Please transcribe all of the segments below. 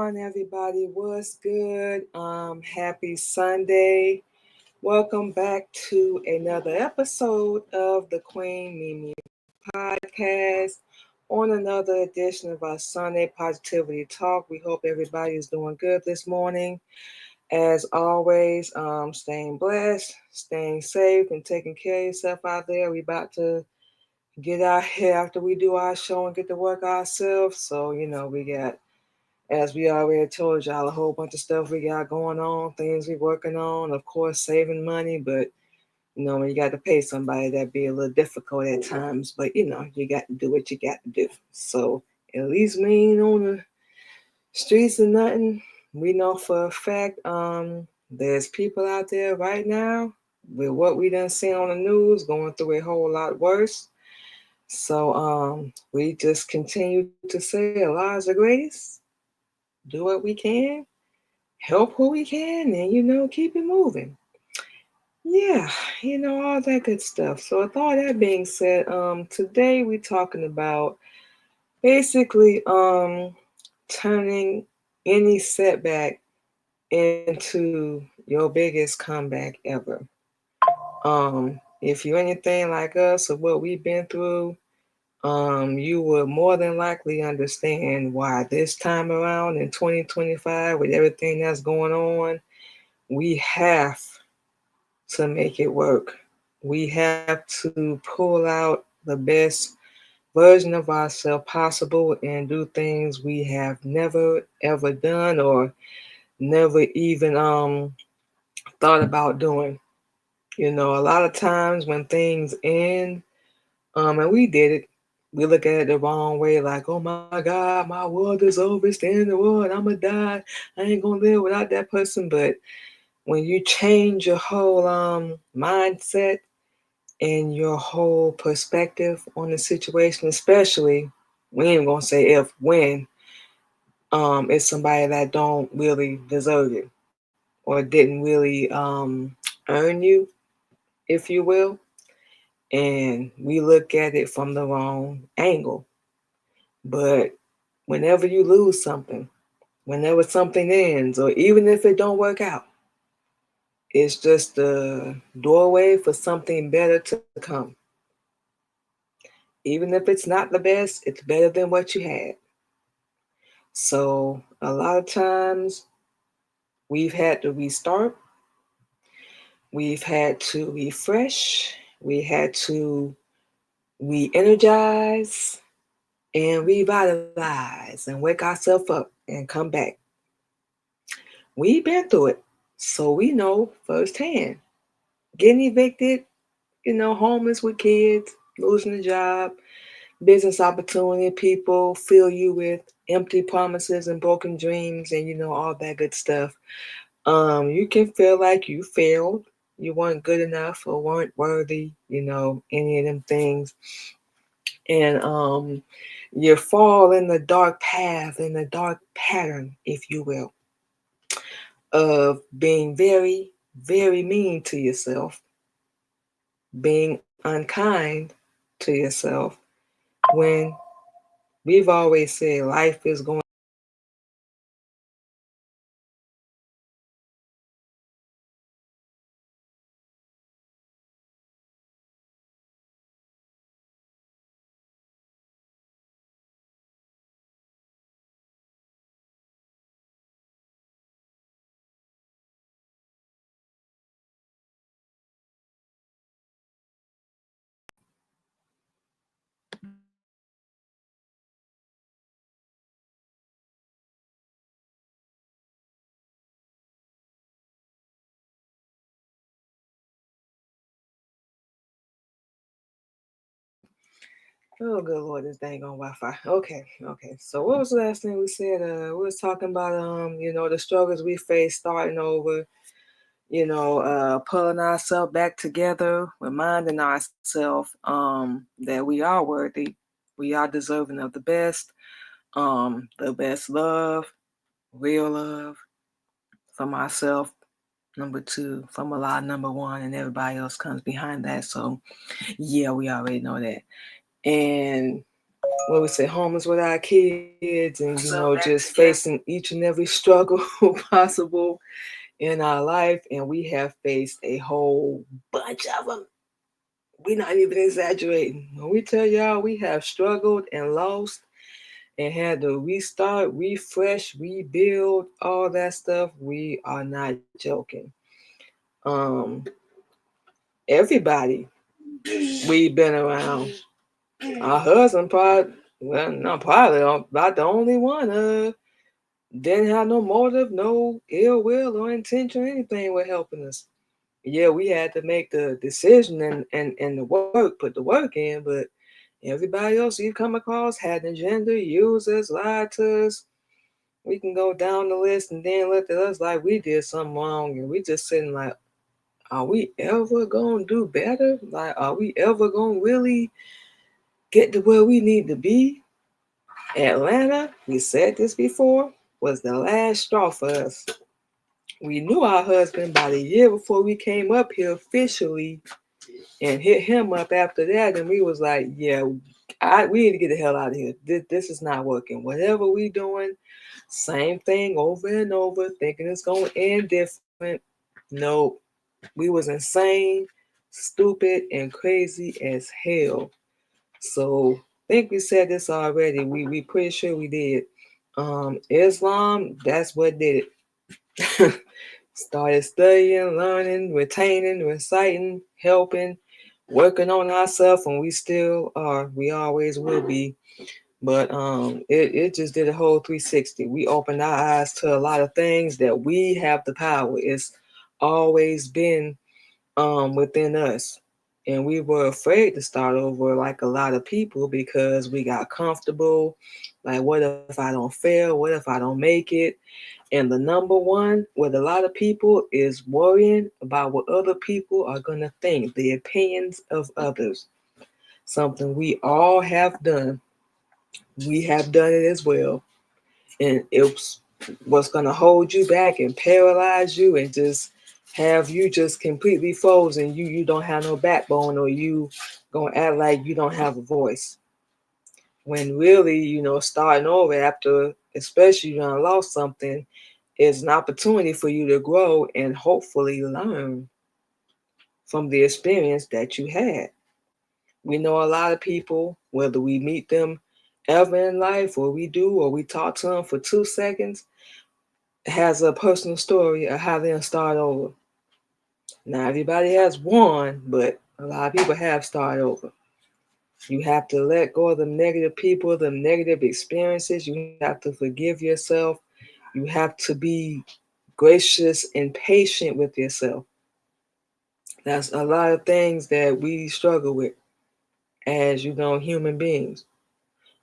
on, everybody? What's good? Happy Sunday. Welcome back to another episode of the Queen Mimi Podcast. On another edition of our Sunday Positivity Talk. We hope everybody is doing good this morning. As always, staying blessed, staying safe, and taking care of yourself out there. We about to get out here after we do our show and get to work ourselves. So, we got, as we already told y'all, a whole bunch of stuff we got going on, things we working on, of course, saving money. But, when you got to pay somebody, that be a little difficult at times. But, you got to do what you got to do. So at least we ain't on the streets or nothing. We know for a fact there's people out there right now with what we done seen on the news going through a whole lot worse. So we just continue to say Allah's the greatest. Do what we can, help who we can, and keep it moving. Yeah, all that good stuff. So with all that being said, today we're talking about basically turning any setback into your biggest comeback ever. If you're anything like us or what we've been through, you would more than likely understand why this time around in 2025, with everything that's going on, we have to make it work. We have to pull out the best version of ourselves possible and do things we have never ever done or never even thought about doing. A lot of times when things end, and we did it. We look at it the wrong way, like, oh my God, my world is over, it's the end of the world, I'm gonna die, I ain't gonna live without that person. But when you change your whole mindset and your whole perspective on the situation, especially, we ain't gonna say if, when, it's somebody that don't really deserve it or didn't really earn you, if you will, and we look at it from the wrong angle. But whenever you lose something, whenever something ends, or even if it don't work out, it's just a doorway for something better to come. Even if it's not the best, it's better than what you had. So a lot of times we've had to restart, we've had to refresh, we had to re-energize and revitalize and wake ourselves up and come back. We've been through it, so we know firsthand. Getting evicted, homeless with kids, losing a job, business opportunity, people fill you with empty promises and broken dreams and all that good stuff. You can feel like you failed, you weren't good enough or weren't worthy, any of them things. And you fall in the dark path, in the dark pattern, if you will, of being very, very mean to yourself, being unkind to yourself, when we've always said life is going. Oh, good Lord, this dang on Wi-Fi. Okay. So what was the last thing we said? We was talking about the struggles we face starting over, pulling ourselves back together, reminding ourselves that we are worthy, we are deserving of the best love, real love from ourselves. Number two, from Allah, number one, and everybody else comes behind that. So yeah, we already know that. And what we say, homeless with our kids, and just facing each and every struggle possible in our life, and we have faced a whole bunch of them. We're not even exaggerating when we tell y'all we have struggled and lost and had to restart, refresh, rebuild, all that stuff. We are not joking. Um, everybody we've been around. Our husband probably, well, not probably, about the only one. Didn't have no motive, no ill will or intention, anything with helping us. Yeah, we had to make the decision and the work, put the work in, but everybody else you come across had an agenda, used us, lied to us. We can go down the list and then look at us like we did something wrong, and we just sitting like, are we ever gonna do better? Like, are we ever gonna really get to where we need to be? Atlanta, we said this before, was the last straw for us. We knew our husband by the year before we came up here officially and hit him up after that. And we was like, yeah, we need to get the hell out of here. This is not working. Whatever we doing, same thing over and over, thinking it's going to end different. Nope. We was insane, stupid, and crazy as hell. So I think we said this already. We pretty sure we did. Islam, that's what did it. Started studying, learning, retaining, reciting, helping, working on ourselves, and we still are. We always will be. But it just did a whole 360. We opened our eyes to a lot of things that we have the power. It's always been within us. And we were afraid to start over like a lot of people because we got comfortable. Like, what if I don't fail? What if I don't make it? And the number one with a lot of people is worrying about what other people are going to think, the opinions of others. Something we all have done. We have done it as well. And it's what's going to hold you back and paralyze you and just have you just completely frozen. You don't have no backbone, or you going to act like you don't have a voice. When really, starting over after, especially you done lost something, is an opportunity for you to grow and hopefully learn from the experience that you had. We know a lot of people, whether we meet them ever in life or we do, or we talk to them for 2 seconds, has a personal story of how they'll start over. Now, everybody has one, but a lot of people have started over. You have to let go of the negative people, the negative experiences. You have to forgive yourself. You have to be gracious and patient with yourself. That's a lot of things that we struggle with as, human beings.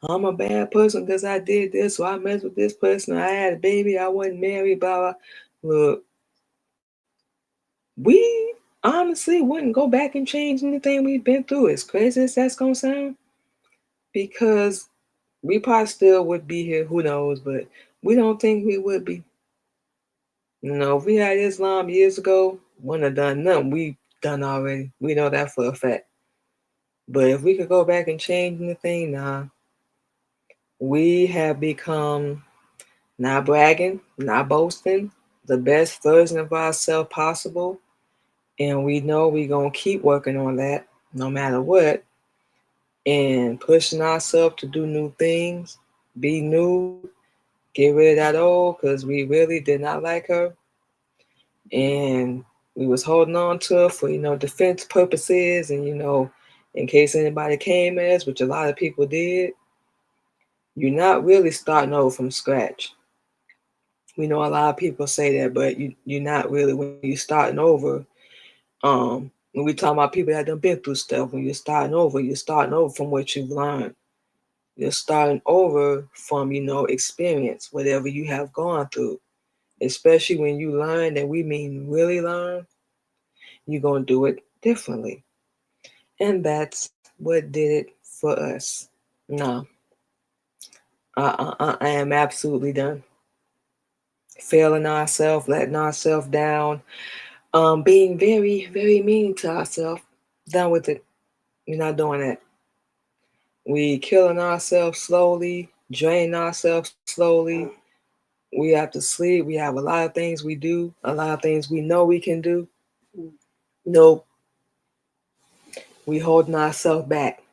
I'm a bad person because I did this, or I messed with this person, or I had a baby, I wasn't married, blah, blah. Look, we honestly wouldn't go back and change anything we've been through, as crazy as that's going to sound, because we probably still would be here, who knows, but we don't think we would be. If we had Islam years ago, wouldn't have done nothing we done already. We know that for a fact. But if we could go back and change anything, nah. We have become, not bragging, not boasting, the best version of ourselves possible. And we know we're going to keep working on that no matter what, and pushing ourselves to do new things, be new, get rid of that old, because we really did not like her. And we was holding on to her for, defense purposes and, in case anybody came at us, which a lot of people did. You're not really starting over from scratch. We know a lot of people say that, but you're not really. When you're starting over, when we talk about people that done been through stuff, when you're starting over from what you've learned. You're starting over from, experience, whatever you have gone through. Especially when you learn, and we mean really learn, you're going to do it differently. And that's what did it for us. No, I am absolutely done. Failing ourselves, letting ourselves down, being very, very mean to ourselves. Done with it. We're not doing that. We killing ourselves slowly, draining ourselves slowly. We have to sleep. We have a lot of things we do, a lot of things we know we can do. Nope, we holding ourselves back.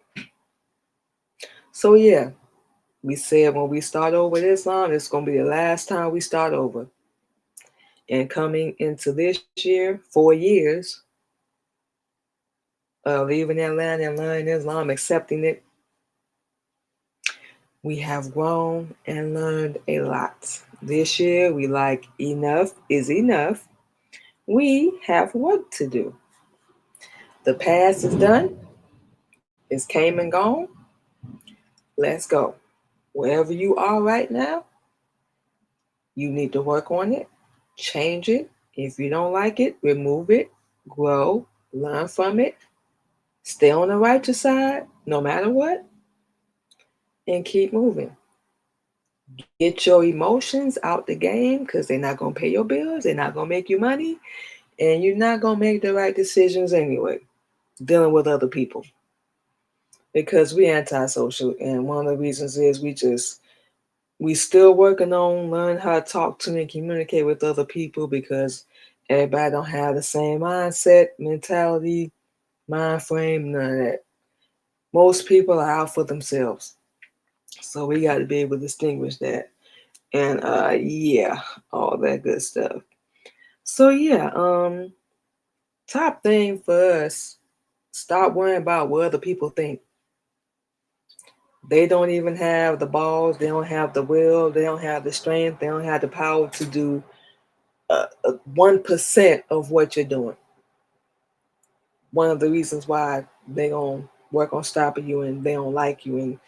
So yeah, we said when we start over with Islam, it's gonna be the last time we start over. And coming into this year, 4 years of leaving Atlanta and learning Islam, accepting it, we have grown and learned a lot. This year, we like enough is enough. We have work to do. The past is done, it's came and gone. Let's go. Wherever you are right now, you need to work on it, change it. If you don't like it, remove it, grow, learn from it, stay on the righteous side no matter what, and keep moving. Get your emotions out the game because they're not going to pay your bills, they're not going to make you money, and you're not going to make the right decisions anyway, dealing with other people. Because we antisocial, and one of the reasons is we still working on learning how to talk to and communicate with other people because everybody don't have the same mindset, mentality, mind frame, none of that. Most people are out for themselves. So we got to be able to distinguish that. And yeah, all that good stuff. So yeah, top thing for us, stop worrying about what other people think. They don't even have the balls, they don't have the will, they don't have the strength, they don't have the power to do 1% of what you're doing. One of the reasons why they gonna work on stopping you and they don't like you,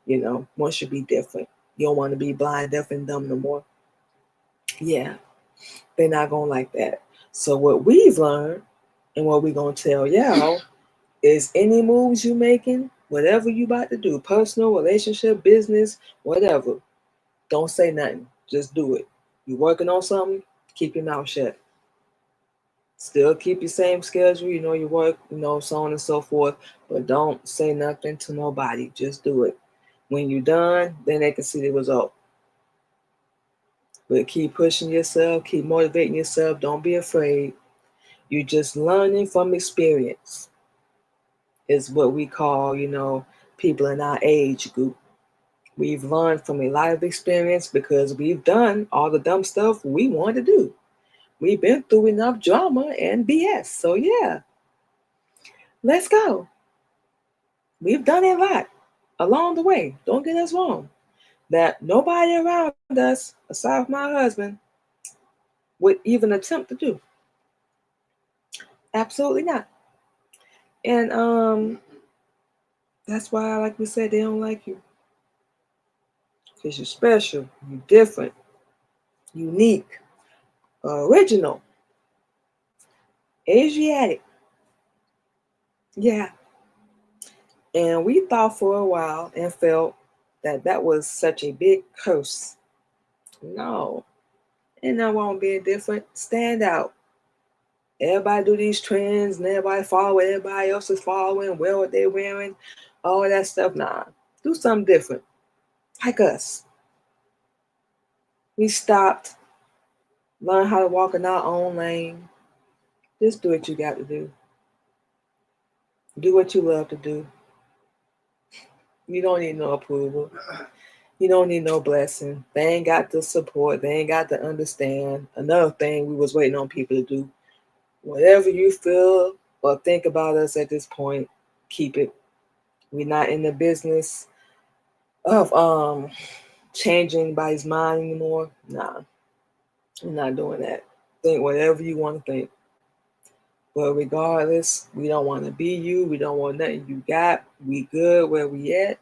and one should be different. You don't want to be blind, deaf, and dumb no more. Yeah, they're not gonna like that. So what we've learned and what we're gonna tell y'all is any moves you making, whatever you about to do, personal, relationship, business, whatever, don't say nothing. Just do it. You working on something, keep your mouth shut. Still keep your same schedule, your work, so on and so forth, but don't say nothing to nobody. Just do it. When you're done, then they can see the result. But keep pushing yourself, keep motivating yourself. Don't be afraid. You're just learning from experience, is what we call, people in our age group. We've learned from a lot of experience because we've done all the dumb stuff we want to do. We've been through enough drama and BS. So yeah, let's go. We've done a lot along the way. Don't get us wrong. That nobody around us, aside from my husband, would even attempt to do. Absolutely not. And that's why, like we said, they don't like you. Because you're special, you're different, unique, original, Asiatic. Yeah. And we thought for a while and felt that that was such a big curse. No. And that won't be different. Stand out. Everybody do these trends and everybody follow what everybody else is following, wear what they're wearing, all that stuff. Nah. Do something different. Like us. We stopped, learn how to walk in our own lane. Just do what you got to do. Do what you love to do. You don't need no approval. You don't need no blessing. They ain't got the support. They ain't got to understand. Another thing we was waiting on people to do. Whatever you feel or think about us at this point, keep it. We're not in the business of changing anybody's mind anymore. Nah, we're not doing that. Think whatever you want to think. But regardless, we don't want to be you. We don't want nothing you got. We good where we at.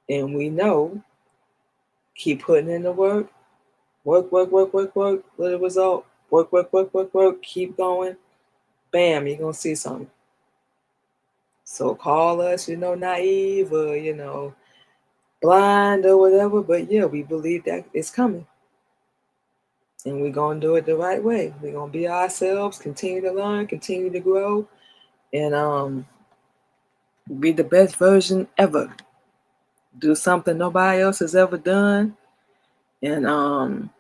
And we know, keep putting in the work. Work, work, work, work, work. What the result? Work, work, work, work, work. Keep going. Bam, you're going to see something. So call us, naive or, blind or whatever. But yeah, we believe that it's coming. And we're going to do it the right way. We're going to be ourselves, continue to learn, continue to grow, and be the best version ever. do something nobody else has ever done, and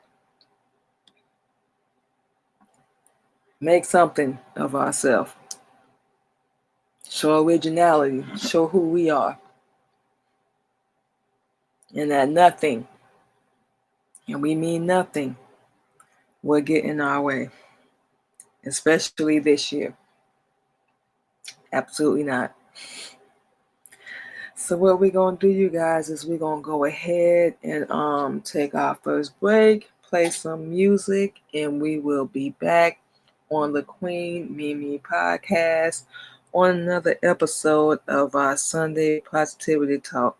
make something of ourselves. Show originality, show who we are, and that nothing, and we mean nothing, will get in our way, especially this year. Absolutely not. So what we're going to do, you guys, is we're going to go ahead and take our first break, play some music, and we will be back on the Queen Mimi Podcast on another episode of our Sunday Positivity Talk.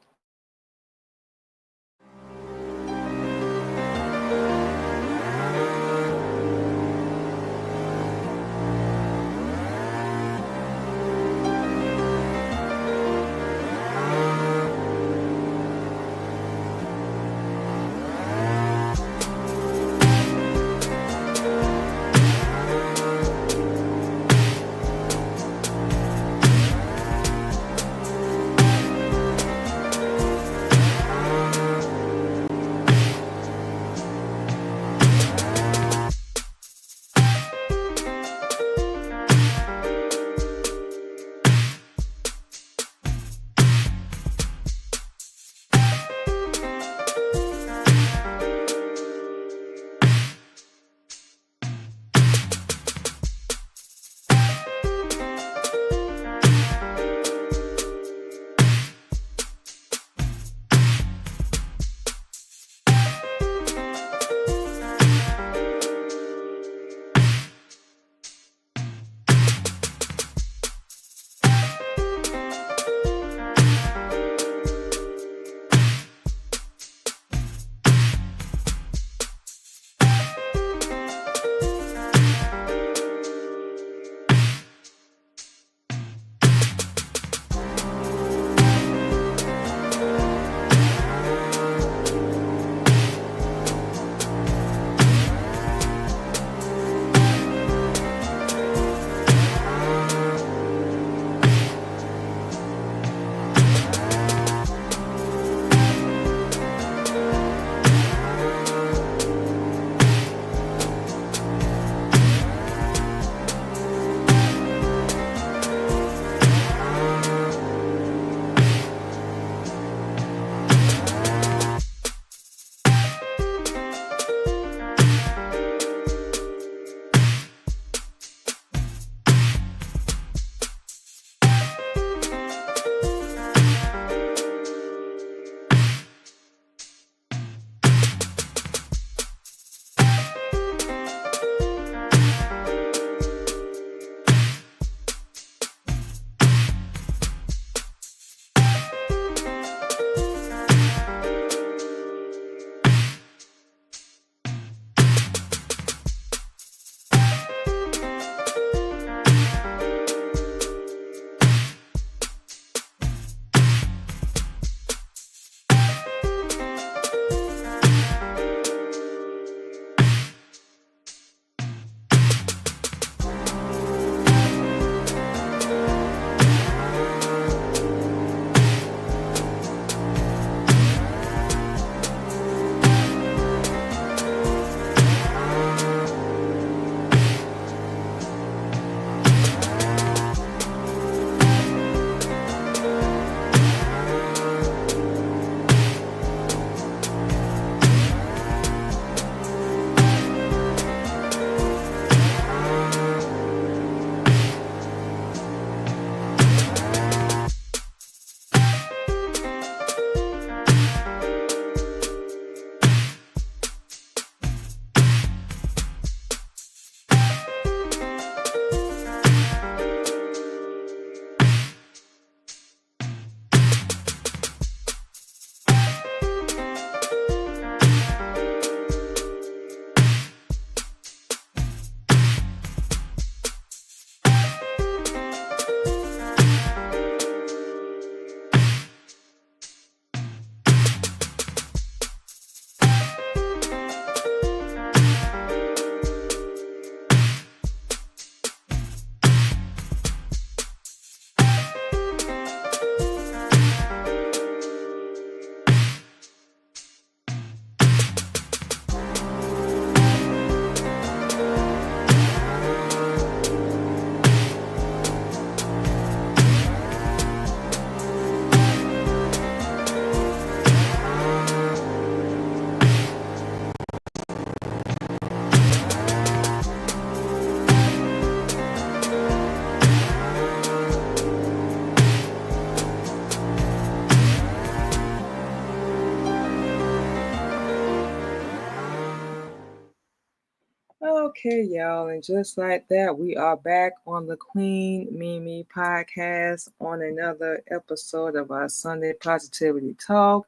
Okay, y'all, and just like that, we are back on the Queen Mimi podcast on another episode of our Sunday Positivity Talk.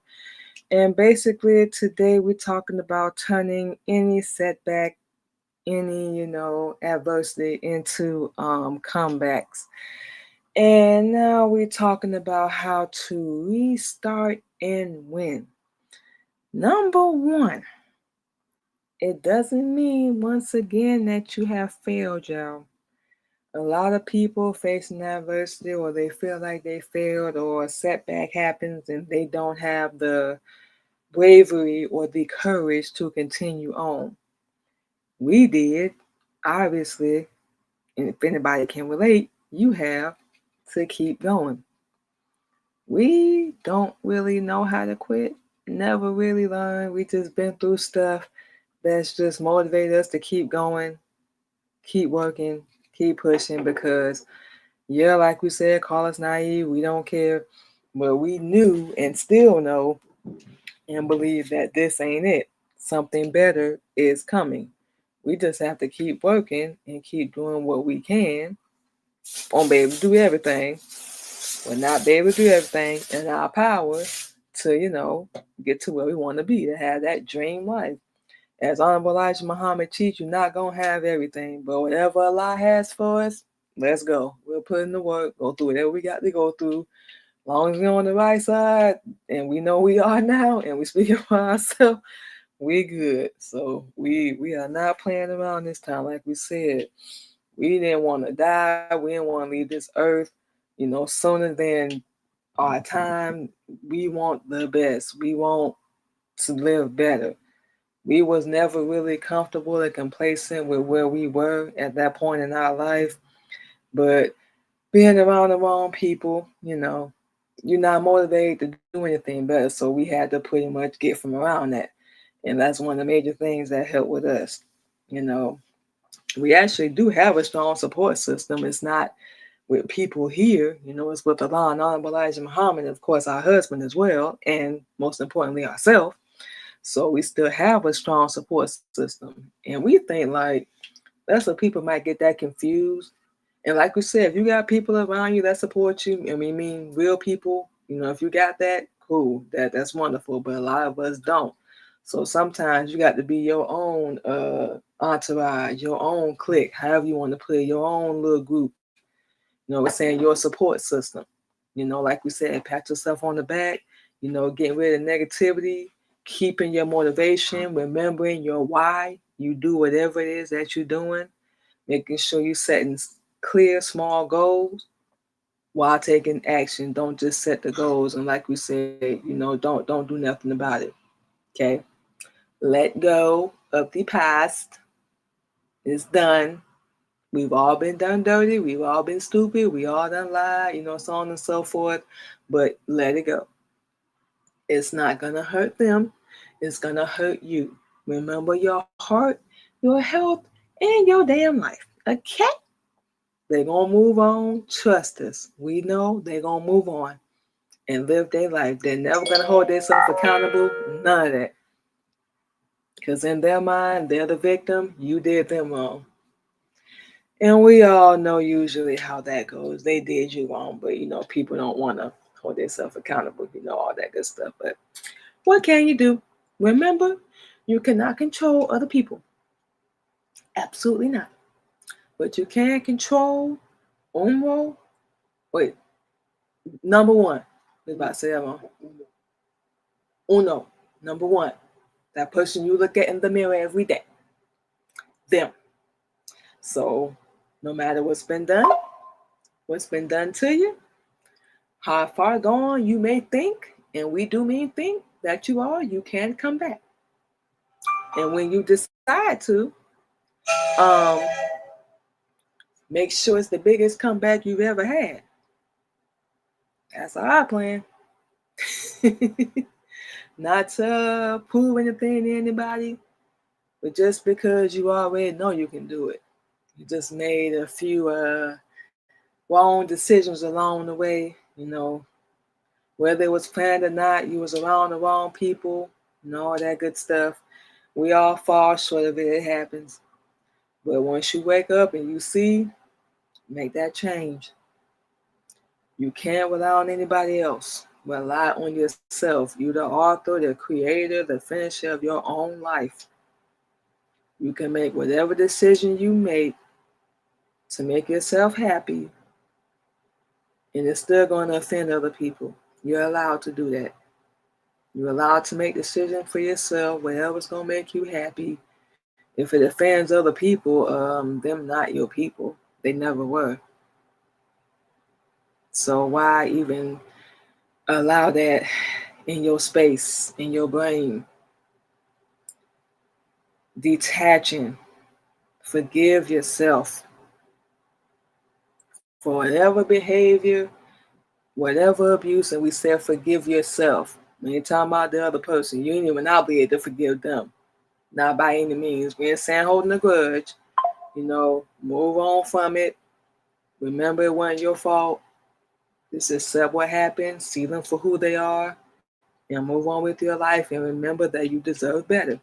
And basically, today we're talking about turning any setback, any adversity into comebacks. And now we're talking about how to restart and win. Number one, it doesn't mean once again that you have failed, y'all. A lot of people facing adversity, or they feel like they failed, or a setback happens and they don't have the bravery or the courage to continue on. We did, obviously, and if anybody can relate, you have to keep going. We don't really know how to quit, never really learned. We just been through stuff that's just motivated us to keep going, keep working, keep pushing because, yeah, like we said, call us naive, we don't care, but we knew and still know and believe that this ain't it. Something better is coming. We just have to keep working and keep doing what we can. Won't be able to do everything. We'll not be able to do everything in our power to, get to where we want to be, to have that dream life. As Honorable Elijah Muhammad teach, you're not going to have everything, but whatever Allah has for us, let's go. We'll put in the work, go through whatever we got to go through. As long as we're on the right side, and we know we are now, and we speak for ourselves, we good. So we are not playing around this time. Like we said, we didn't want to die. We didn't want to leave this earth, sooner than our time. We want the best. We want to live better. We was never really comfortable and complacent with where we were at that point in our life. But being around the wrong people, you're not motivated to do anything better. So we had to pretty much get from around that. And that's one of the major things that helped with us. You know, we actually do have a strong support system. It's not with people here, it's with Allah and Honorable Elijah Muhammad, of course, our husband as well, and most importantly, ourselves. So we still have a strong support system. And we think like that's what people might get that confused. And like we said, if you got people around you that support you, mean real people, if you got that, cool, that's wonderful. But a lot of us don't. So sometimes you got to be your own entourage, your own clique, however you want to put it, your own little group. We're saying your support system. Like we said, pat yourself on the back, getting rid of negativity, keeping your motivation, remembering your why you do whatever it is that you're doing, making sure you're setting clear, small goals while taking action. Don't just set the goals and, like we said, don't do nothing about it. Okay, let go of the past. It's done. We've all been done dirty. We've all been stupid. We all done lied, so on and so forth. But let it go. It's not gonna hurt them. It's gonna hurt you. Remember your heart, your health, and your damn life. Okay? They're gonna move on. Trust us. We know they're gonna move on and live their life. They're never gonna hold themselves accountable. None of that. Because in their mind, they're the victim. You did them wrong. And we all know usually how that goes. They did you wrong, but people don't want to hold themselves accountable, all that good stuff. But what can you do? Remember, you cannot control other people. Absolutely not. But you can control uno. Wait, number one. I was about to say that wrong. Uno. Number one. That person you look at in the mirror every day. Them. So no matter what's been done to you, how far gone you may think, and we do mean think that you can come back. And when you decide to, um, make sure it's the biggest comeback you've ever had. That's our plan. Not to prove anything to anybody, but just because you already know you can do it. You just made a few wrong decisions along the way, whether it was planned or not, you was around the wrong people, all that good stuff. We all fall short of it. It happens. But once you wake up and you see, make that change. You can't rely on anybody else. Rely on yourself. You're the author, the creator, the finisher of your own life. You can make whatever decision you make to make yourself happy, and it's still going to offend other people. You're allowed to do that. You're allowed to make decisions for yourself, whatever's going to make you happy. If it offends other people, them not your people. They never were. So why even allow that in your space, in your brain? Detaching. Forgive yourself for whatever behavior, whatever abuse, and we said forgive yourself. When you're talking about the other person, you ain't even obligated to forgive them. Not by any means. We ain't saying holding a grudge. Move on from it. Remember it wasn't your fault. Just accept what happened, see them for who they are, and move on with your life. And remember that you deserve better.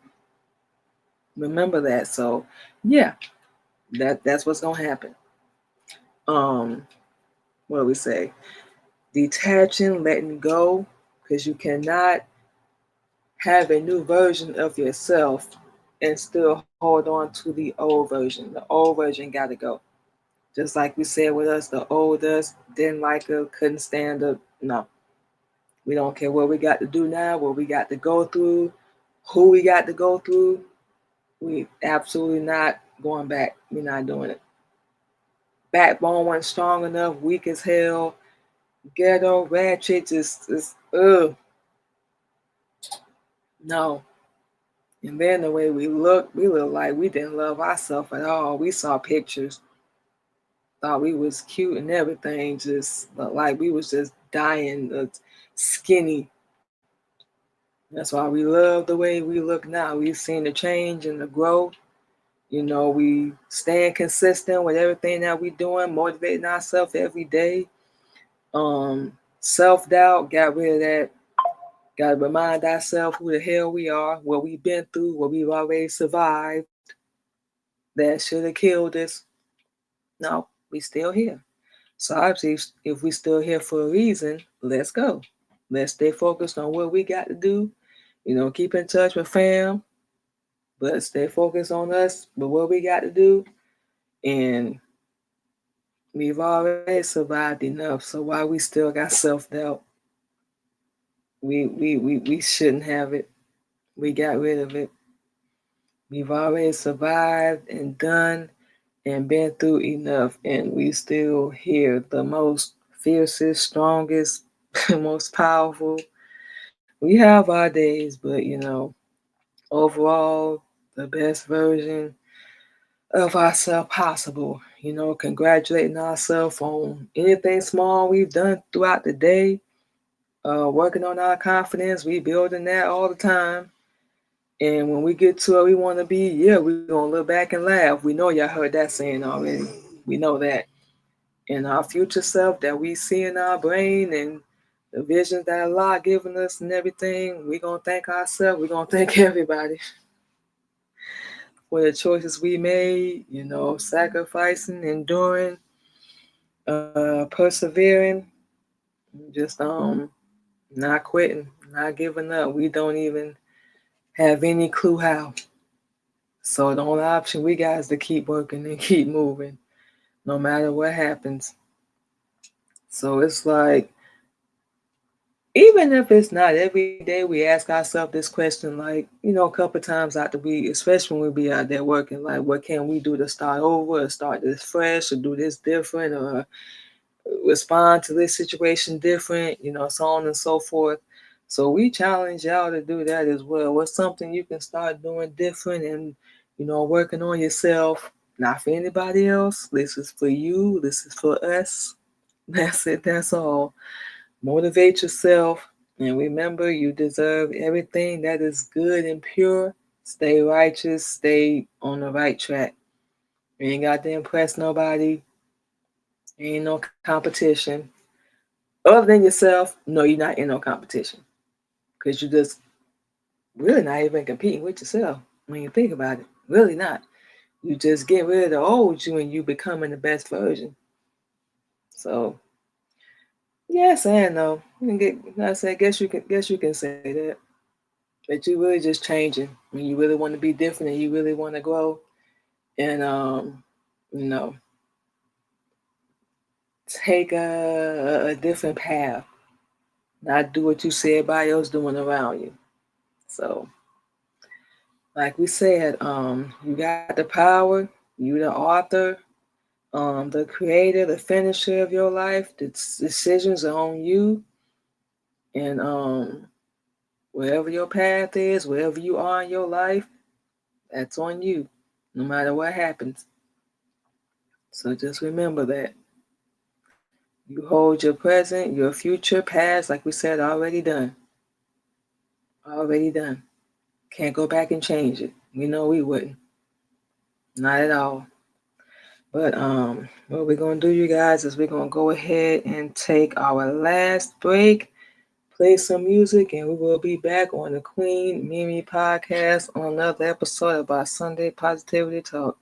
Remember that. So, yeah, that's what's gonna happen. What do we say? Detaching, letting go, because you cannot have a new version of yourself and still hold on to the old version. The old version got to go. Just like we said with us, the old us didn't like her, couldn't stand her. No, we don't care what we got to do now, what we got to go through, who we got to go through. We absolutely not going back. We're not doing it. Backbone wasn't strong enough, weak as hell, ghetto, ratchet, just ugh. No. And then the way we look like we didn't love ourselves at all. We saw pictures, thought we was cute and everything, just like we was just dying, skinny. That's why we love the way we look now. We've seen the change and the growth. We staying consistent with everything that we doing, motivating ourselves every day. Self-doubt, got rid of that. Got to remind ourselves who the hell we are, what we've been through, what we've already survived. That should have killed us. No, we still here. So obviously, if we still here for a reason, let's go. Let's stay focused on what we got to do. Keep in touch with fam, but stay focused on us, but what we got to do. And we've already survived enough. So why we still got self-doubt? We shouldn't have it. We got rid of it. We've already survived and done and been through enough, and we still here, the most fiercest, strongest, most powerful. We have our days, but overall, the best version of ourselves possible. Congratulating ourselves on anything small we've done throughout the day, working on our confidence, rebuilding that all the time. And when we get to where we want to be, yeah, we're going to look back and laugh. We know y'all heard that saying already. We know that. And our future self that we see in our brain and the visions that Allah given us and everything, we're going to thank ourselves. We're going to thank everybody for the choices we made, sacrificing, enduring, persevering, just not quitting, not giving up. We don't even have any clue how. So the only option we got is to keep working and keep moving, no matter what happens. So it's like, even if it's not every day, we ask ourselves this question, like, a couple times after especially when we be out there working, like, what can we do to start over or start this fresh or do this different or respond to this situation different, so on and so forth. So we challenge y'all to do that as well. What's something you can start doing different and, working on yourself, not for anybody else. This is for you. This is for us. That's it. That's all. Motivate yourself and remember you deserve everything that is good and pure. Stay righteous. Stay on the right track. You ain't got to impress nobody. Ain't no competition. Other than yourself, no, you're not in no competition. Because you just really not even competing with yourself when you think about it. Really not. You just get rid of the old you and you becoming the best version. So yes and no. I guess you can say that. But you really just changing when you really want to be different and you really want to grow and you know, take a different path. Not do what you see everybody else doing around you. So like we said, you got the power, you the author, the creator, the finisher of your life. The decisions are on you. And wherever your path is, wherever you are in your life, that's on you, no matter what happens. So just remember that. You hold your present, your future, past, like we said, already done. Already done. Can't go back and change it. We know we wouldn't. Not at all. But what we're gonna do, you guys, is we're gonna go ahead and take our last break, play some music, and we will be back on the Queen Mimi podcast on another episode of our Sunday Positivity Talk.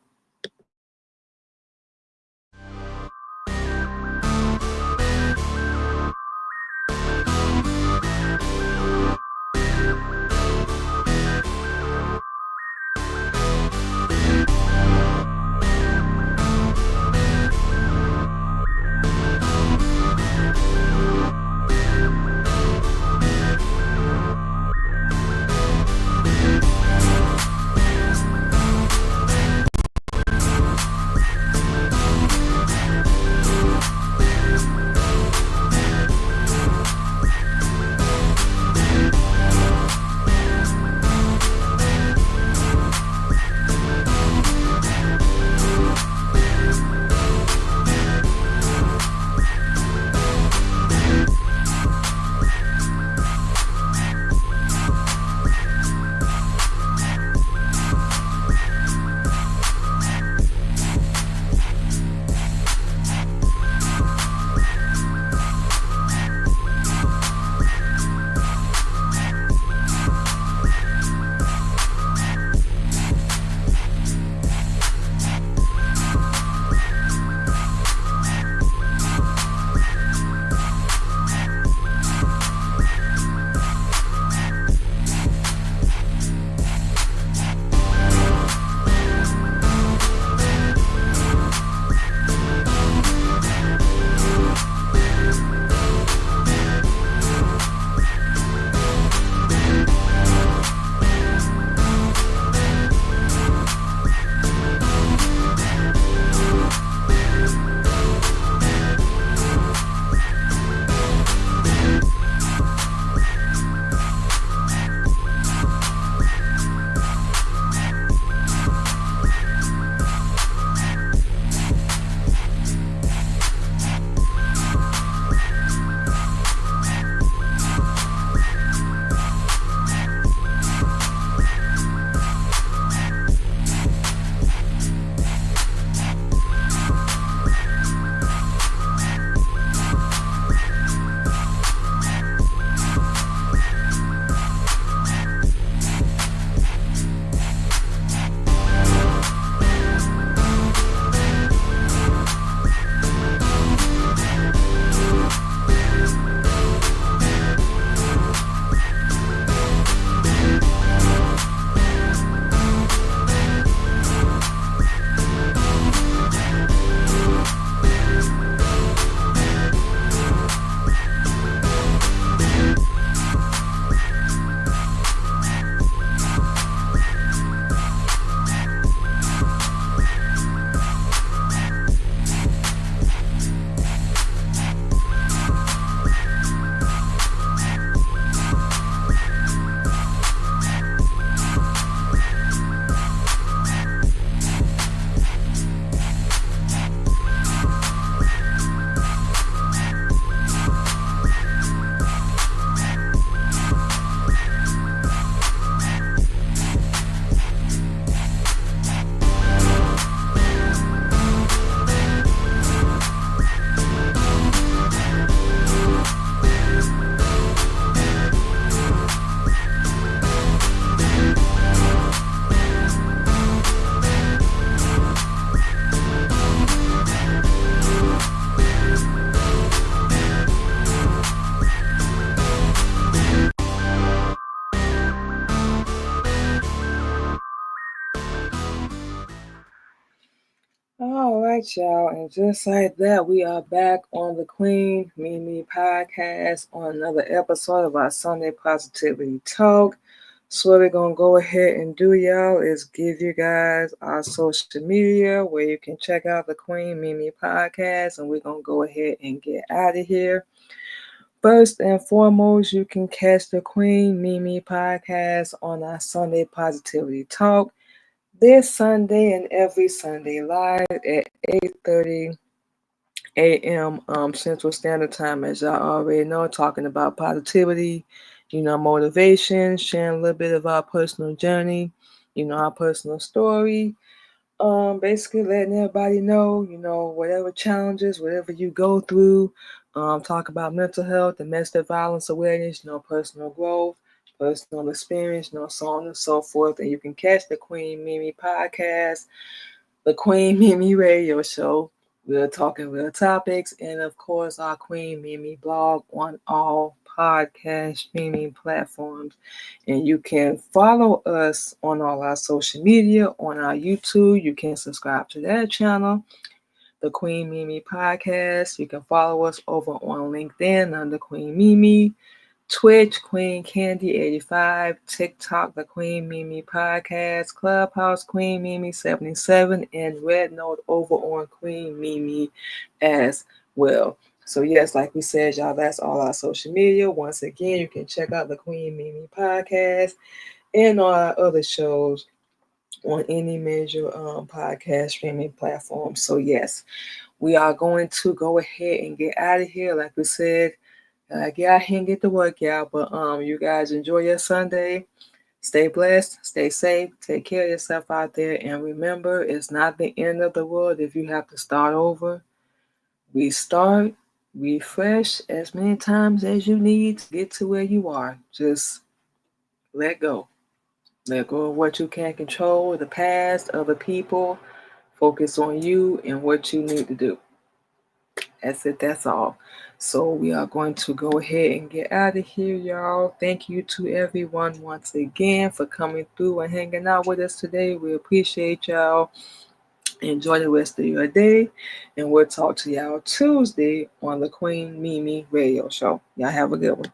All right, y'all. And just like that, we are back on the Queen Mimi podcast on another episode of our Sunday Positivity Talk. So what we're going to go ahead and do, y'all, is give you guys our social media where you can check out the Queen Mimi podcast. And we're going to go ahead and get out of here. First and foremost, you can catch the Queen Mimi podcast on our Sunday Positivity Talk this Sunday and every Sunday live at 8:30 a.m. Central Standard Time, as y'all already know, talking about positivity, motivation, sharing a little bit of our personal journey, our personal story. Basically letting everybody know, whatever challenges, whatever you go through, talk about mental health, domestic violence awareness, personal growth, personal experience, so on and so forth. And you can catch the Queen Mimi podcast, the Queen Mimi radio show. We're talking real topics, and of course, our Queen Mimi blog on all podcast streaming platforms. And you can follow us on all our social media, on our YouTube. You can subscribe to that channel, the Queen Mimi Podcast. You can follow us over on LinkedIn under Queen Mimi, Twitch, Queen Candy 85, TikTok, the Queen Mimi Podcast, Clubhouse, Queen Mimi 77, and Red Note over on Queen Mimi as well. So yes, like we said, y'all, that's all our social media. Once again, you can check out the Queen Mimi Podcast and all our other shows on any major podcast streaming platform. So yes, we are going to go ahead and get out of here. Like we said, get out here and get to work, y'all. But you guys enjoy your Sunday. Stay blessed, stay safe, take care of yourself out there, and remember, it's not the end of the world if you have to start over. Restart, refresh as many times as you need to get to where you are. Just let go. Let go of what you can't control, the past, other people. Focus on you and what you need to do. That's it. That's all. So we are going to go ahead and get out of here, y'all. Thank you to everyone once again for coming through and hanging out with us today. We appreciate y'all. Enjoy the rest of your day. And we'll talk to y'all Tuesday on the Queen Mimi radio show. Y'all have a good one.